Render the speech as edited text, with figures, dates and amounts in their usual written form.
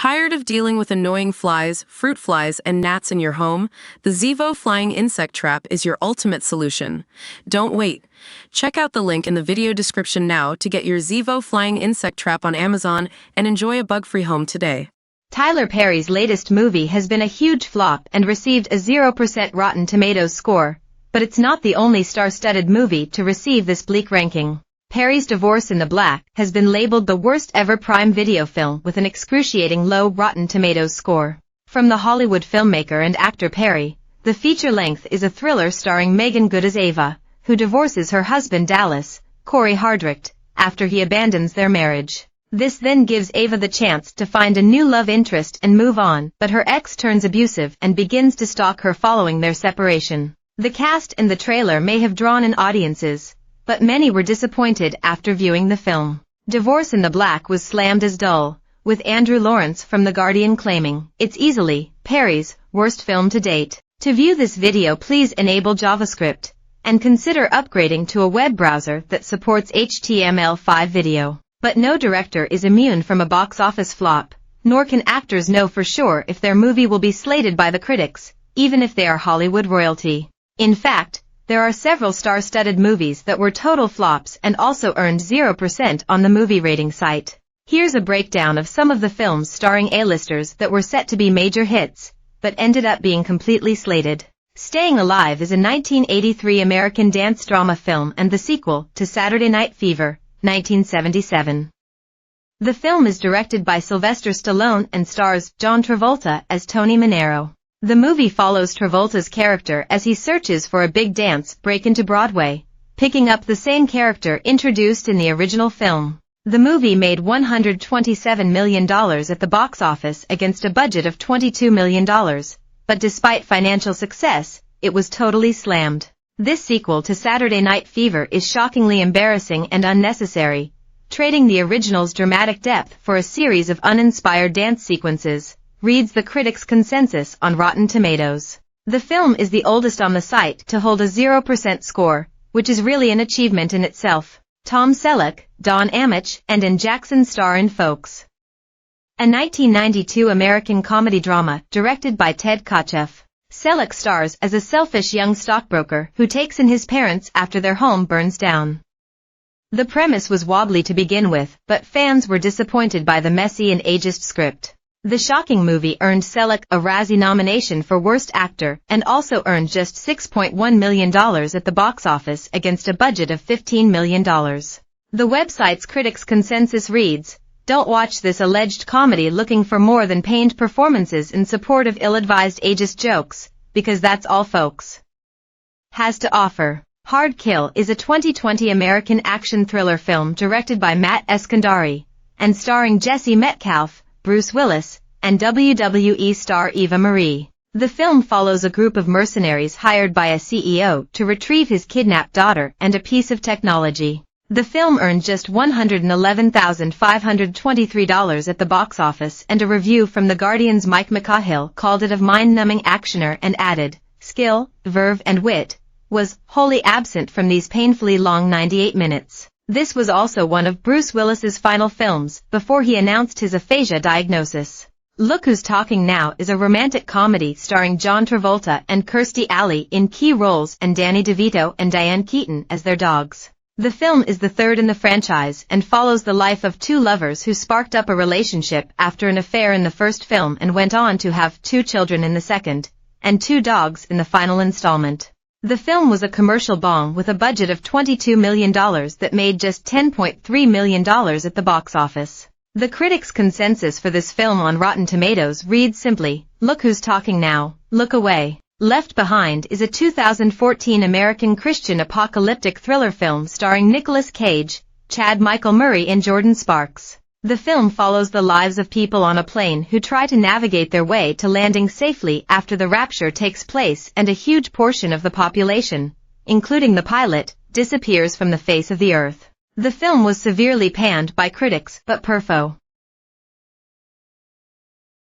Tired of dealing with annoying flies, fruit flies, and gnats in your home? The Zevo Flying Insect Trap is your ultimate solution. Don't wait. Check out the link in the video description now to get your Zevo Flying Insect Trap on Amazon and enjoy a bug-free home today. Tyler Perry's latest movie has been a huge flop and received a 0% Rotten Tomatoes score, but it's not the only star-studded movie to receive this bleak ranking. Perry's Divorce in the Black has been labeled the worst ever Prime Video film with an excruciating low Rotten Tomatoes score. From the Hollywood filmmaker and actor Perry, the feature length is a thriller starring Meagan Good as Ava, who divorces her husband Dallas, Corey Hardrict, after he abandons their marriage. This then gives Ava the chance to find a new love interest and move on, but her ex turns abusive and begins to stalk her following their separation. The cast and the trailer may have drawn in audiences, but many were disappointed after viewing the film. Divorce in the Black was slammed as dull, with Andrew Lawrence from The Guardian claiming, "It's easily Perry's worst film to date." To view this video, please enable JavaScript, and consider upgrading to a web browser that supports HTML5 video. But no director is immune from a box office flop, nor can actors know for sure if their movie will be slated by the critics, even if they are Hollywood royalty. In fact, there are several star-studded movies that were total flops and also earned 0% on the movie rating site. Here's a breakdown of some of the films starring A-listers that were set to be major hits, but ended up being completely slated. Staying Alive is a 1983 American dance drama film and the sequel to Saturday Night Fever, 1977. The film is directed by Sylvester Stallone and stars John Travolta as Tony Manero. The movie follows Travolta's character as he searches for a big dance break into Broadway, picking up the same character introduced in the original film. The movie made $127 million at the box office against a budget of $22 million, but despite financial success, it was totally slammed. This sequel to Saturday Night Fever is shockingly embarrassing and unnecessary, trading the original's dramatic depth for a series of uninspired dance sequences, reads the critics' consensus on Rotten Tomatoes. The film is the oldest on the site to hold a 0% score, which is really an achievement in itself. Tom Selleck, Don Ameche, and Ann Jackson star in Folks, a 1992 American comedy drama directed by Ted Kotcheff. Selleck stars as a selfish young stockbroker who takes in his parents after their home burns down. The premise was wobbly to begin with, but fans were disappointed by the messy and ageist script. The shocking movie earned Selleck a Razzie nomination for Worst Actor and also earned just $6.1 million at the box office against a budget of $15 million. The website's critics' consensus reads, "Don't watch this alleged comedy looking for more than pained performances in support of ill-advised ageist jokes, because that's all Folks has to offer." Hard Kill is a 2020 American action thriller film directed by Matt Eskandari and starring Jesse Metcalfe, Bruce Willis, and WWE star Eva Marie. The film follows a group of mercenaries hired by a CEO to retrieve his kidnapped daughter and a piece of technology. The film earned just $111,523 at the box office, and a review from The Guardian's Mike McCahill called it a mind-numbing actioner and added, "Skill, verve and wit was wholly absent from these painfully long 98 minutes. This was also one of Bruce Willis's final films before he announced his aphasia diagnosis. Look Who's Talking Now is a romantic comedy starring John Travolta and Kirstie Alley in key roles and Danny DeVito and Diane Keaton as their dogs. The film is the third in the franchise and follows the life of two lovers who sparked up a relationship after an affair in the first film and went on to have 2 children in the second, and 2 dogs in the final installment. The film was a commercial bomb with a budget of $22 million that made just $10.3 million at the box office. The critics' consensus for this film on Rotten Tomatoes reads simply, "Look Who's Talking Now, Look Away." Left Behind is a 2014 American Christian apocalyptic thriller film starring Nicolas Cage, Chad Michael Murray and Jordan Sparks. The film follows the lives of people on a plane who try to navigate their way to landing safely after the rapture takes place and a huge portion of the population, including the pilot, disappears from the face of the earth. The film was severely panned by critics, but Perfo